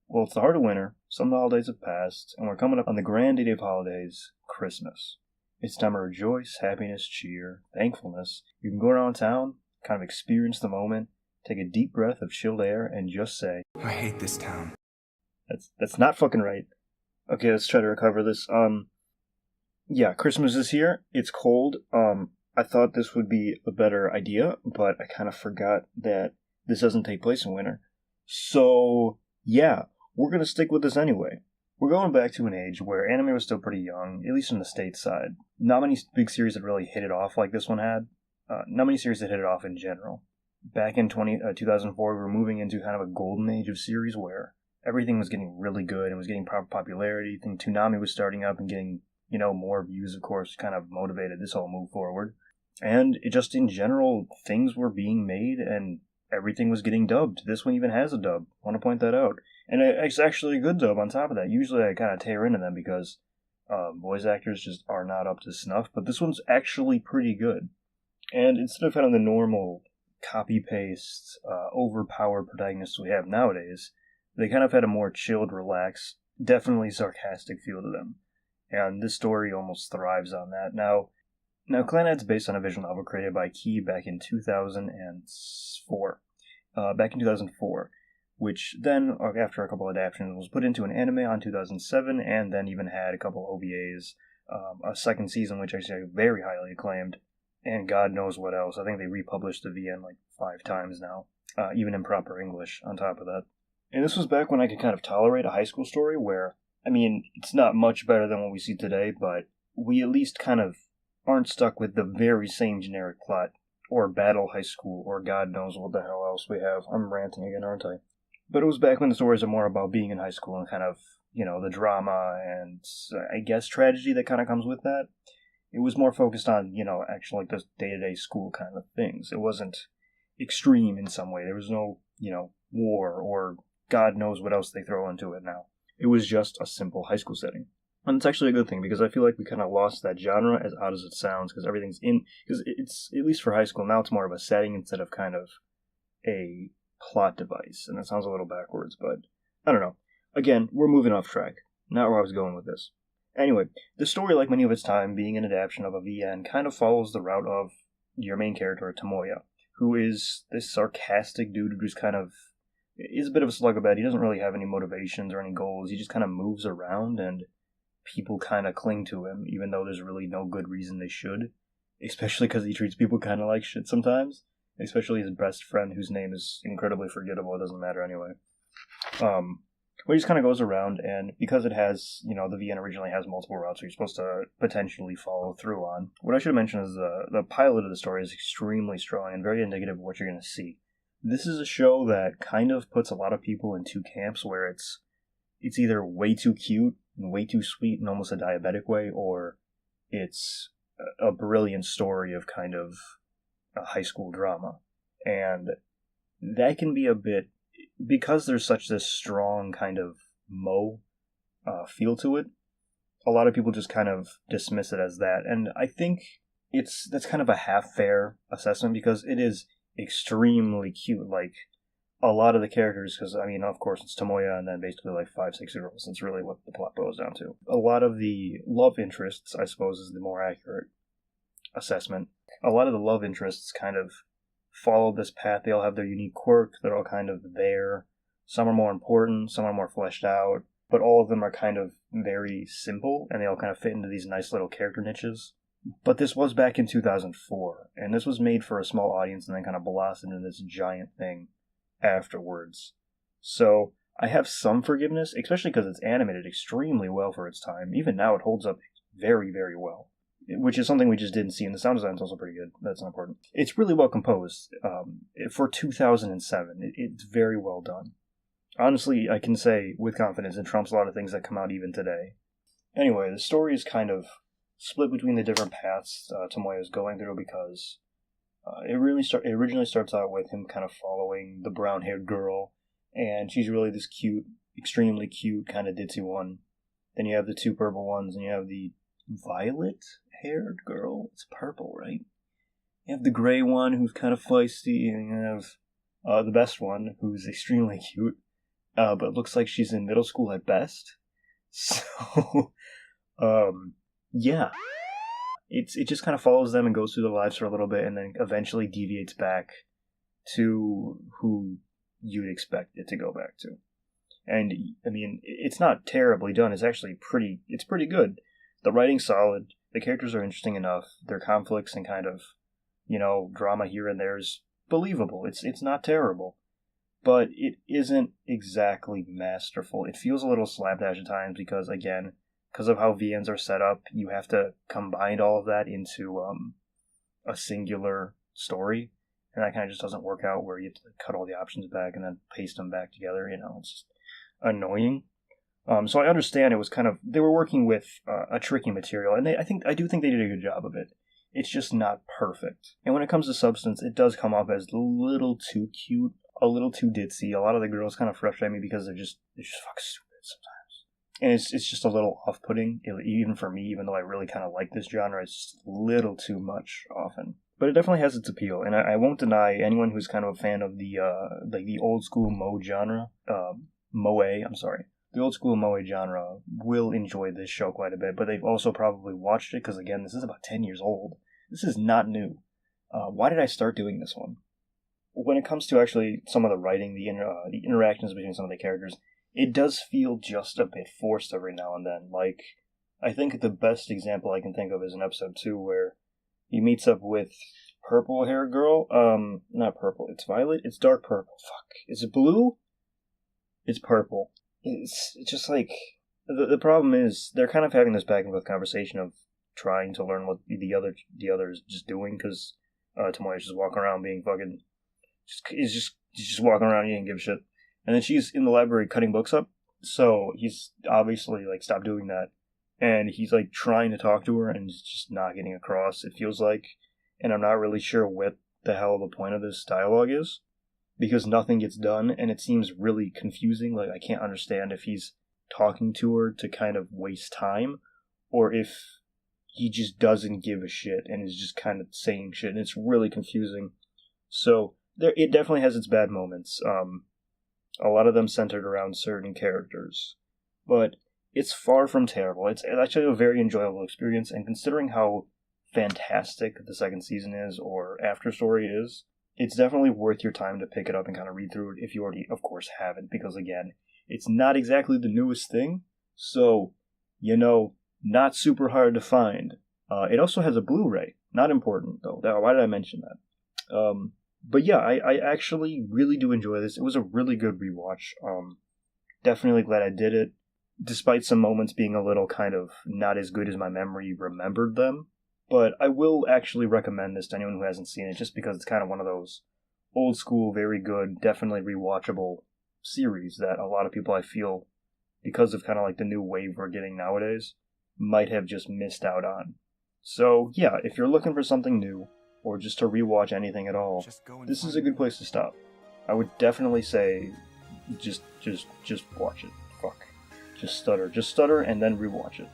Well, it's the heart of winter, some of the holidays have passed, and we're coming up on the grand day of holidays, Christmas. It's time to rejoice, happiness, cheer, thankfulness. You can go around town, kind of experience the moment, take a deep breath of chilled air, and just say, I hate this town. That's not fucking right. Okay, let's try to recover this. Yeah, Christmas is here. It's cold. I thought this would be a better idea, but I kind of forgot that this doesn't take place in winter. So, yeah, we're gonna stick with this anyway. We're going back to an age where anime was still pretty young, at least on the States side. Not many big series had really hit it off like this one had. Not many series that hit it off in general. Back in 2004, we were moving into kind of a golden age of series where everything was getting really good and was getting proper popularity. I think Toonami was starting up and getting, more views, of course, kind of motivated this whole move forward. And it just, in general, things were being made and everything was getting dubbed. This one even has a dub. I want to point that out. And it's actually a good dub on top of that. Usually I kind of tear into them because voice actors just are not up to snuff, but this one's actually pretty good. And instead of kind of the normal copy-paste, overpowered protagonists we have nowadays, they kind of had a more chilled, relaxed, definitely sarcastic feel to them. And this story almost thrives on that. Now Clannad's based on a visual novel created by Key back in 2004. Which then, after a couple adaptations, was put into an anime on 2007, and then even had a couple OVAs, a second season, which I say very highly acclaimed, and God knows what else. I think they republished the VN like 5 times now, even in proper English on top of that. And this was back when I could kind of tolerate a high school story where, it's not much better than what we see today, but we at least kind of aren't stuck with the very same generic plot, or Battle High School, or God knows what the hell else we have. I'm ranting again, aren't I? But it was back when the stories are more about being in high school and kind of, the drama and, I guess, tragedy that kind of comes with that. It was more focused on, actual, like, the day-to-day school kind of things. It wasn't extreme in some way. There was no, war, or God knows what else they throw into it now. It was just a simple high school setting. And it's actually a good thing, because I feel like we kind of lost that genre, as odd as it sounds, because it's, at least for high school, now it's more of a setting instead of kind of a plot device. And that sounds a little backwards, but I don't know. Again, we're moving off track. Not where I was going with this. Anyway, the story, like many of its time, being an adaptation of a VN, kind of follows the route of your main character, Tomoya, who is this sarcastic dude who just kind of is a bit of a slugabag. He doesn't really have any motivations or any goals. He just kind of moves around, and people kind of cling to him, even though there's really no good reason they should. Especially because he treats people kind of like shit sometimes. Especially his best friend, whose name is incredibly forgettable. It doesn't matter anyway. He just kind of goes around, and because it has, the VN originally has multiple routes you're supposed to potentially follow through on. What I should mention is the pilot of the story is extremely strong and very indicative of what you're going to see. This is a show that kind of puts a lot of people in two camps, where it's either way too cute and way too sweet in almost a diabetic way, or it's a brilliant story of kind of a high school drama. And that can be a bit, because there's such this strong kind of feel to it, a lot of people just kind of dismiss it as that. And I think that's kind of a half-fair assessment, because it is extremely cute. Like, a lot of the characters, because, of course, it's Tomoya and then basically like 5-6 girls. That's really what the plot boils down to. A lot of the love interests, I suppose, is the more accurate assessment. A lot of the love interests kind of follow this path. They all have their unique quirk. They're all kind of there. Some are more important, some are more fleshed out, but all of them are kind of very simple, and they all kind of fit into these nice little character niches. But this was back in 2004, and this was made for a small audience and then kind of blossomed into this giant thing afterwards. So I have some forgiveness, especially because it's animated extremely well for its time. Even now it holds up very, very well, which is something we just didn't see, and the sound design is also pretty good. That's not important. It's really well composed. For 2007, it's very well done. Honestly, I can say with confidence it trumps a lot of things that come out even today. Anyway, the story is kind of split between the different paths Tomoya is going through, because it originally starts out with him kind of following the brown-haired girl, and she's really this cute, extremely cute, kind of ditzy one. Then you have the 2 purple ones, and you have the violet-haired girl. It's purple, right? You have the gray one, who's kind of feisty, and you have the best one, who's extremely cute. but it looks like she's in middle school at best. So, yeah. It just kind of follows them and goes through their lives for a little bit and then eventually deviates back to who you'd expect it to go back to. And, I mean, it's not terribly done. It's actually it's pretty good. The writing's solid. The characters are interesting enough. Their conflicts and kind of, drama here and there is believable. It's not terrible. But it isn't exactly masterful. It feels a little slapdash at times because, again, because of how VNs are set up, you have to combine all of that into a singular story. And that kind of just doesn't work out where you have to cut all the options back and then paste them back together. It's just annoying. So I understand it was they were working with a tricky material, and I do think they did a good job of it. It's just not perfect. And when it comes to substance, it does come off as a little too cute, a little too ditzy. A lot of the girls kind of frustrate me because they're just fucking stupid sometimes. And it's just a little off-putting, even for me, even though I really kind of like this genre. It's just a little too much often. But it definitely has its appeal, and I won't deny anyone who's kind of a fan of the old school moe genre, the old school moe genre will enjoy this show quite a bit, but they've also probably watched it, because again, this is about 10 years old. This is not new. Why did I start doing this one? When it comes to actually some of the writing, the interactions between some of the characters, it does feel just a bit forced every now and then. Like, I think the best example I can think of is in episode 2, where he meets up with purple-haired girl. Not purple. It's violet. It's dark purple. Fuck. Is it blue? It's purple. It's just like... The problem is, they're kind of having this back-and-forth conversation of trying to learn what the other is just doing, because Tomoya's just walking around being fucking... He's just walking around, he didn't give a shit. And then she's in the library cutting books up, so he's obviously, stopped doing that. And he's, trying to talk to her, and it's just not getting across, it feels like. And I'm not really sure what the hell the point of this dialogue is, because nothing gets done, and it seems really confusing. I can't understand if he's talking to her to kind of waste time, or if he just doesn't give a shit, and is just kind of saying shit, and it's really confusing. So, it definitely has its bad moments. A lot of them centered around certain characters. But it's far from terrible. It's actually a very enjoyable experience, and considering how fantastic the second season is, or After Story is, it's definitely worth your time to pick it up and kind of read through it if you already, of course, haven't, because again, it's not exactly the newest thing, so, not super hard to find. It also has a Blu-ray. Not important, though. Why did I mention that? But yeah, I actually really do enjoy this. It was a really good rewatch. Definitely glad I did it, despite some moments being a little kind of not as good as my memory remembered them. But I will actually recommend this to anyone who hasn't seen it, just because it's kind of one of those old school, very good, definitely rewatchable series that a lot of people, I feel, because of kind of the new wave we're getting nowadays, might have just missed out on. So yeah, if you're looking for something new, or just to rewatch anything at all, this is a good place to stop. I would definitely say, just watch it. Fuck. Just stutter and then rewatch it.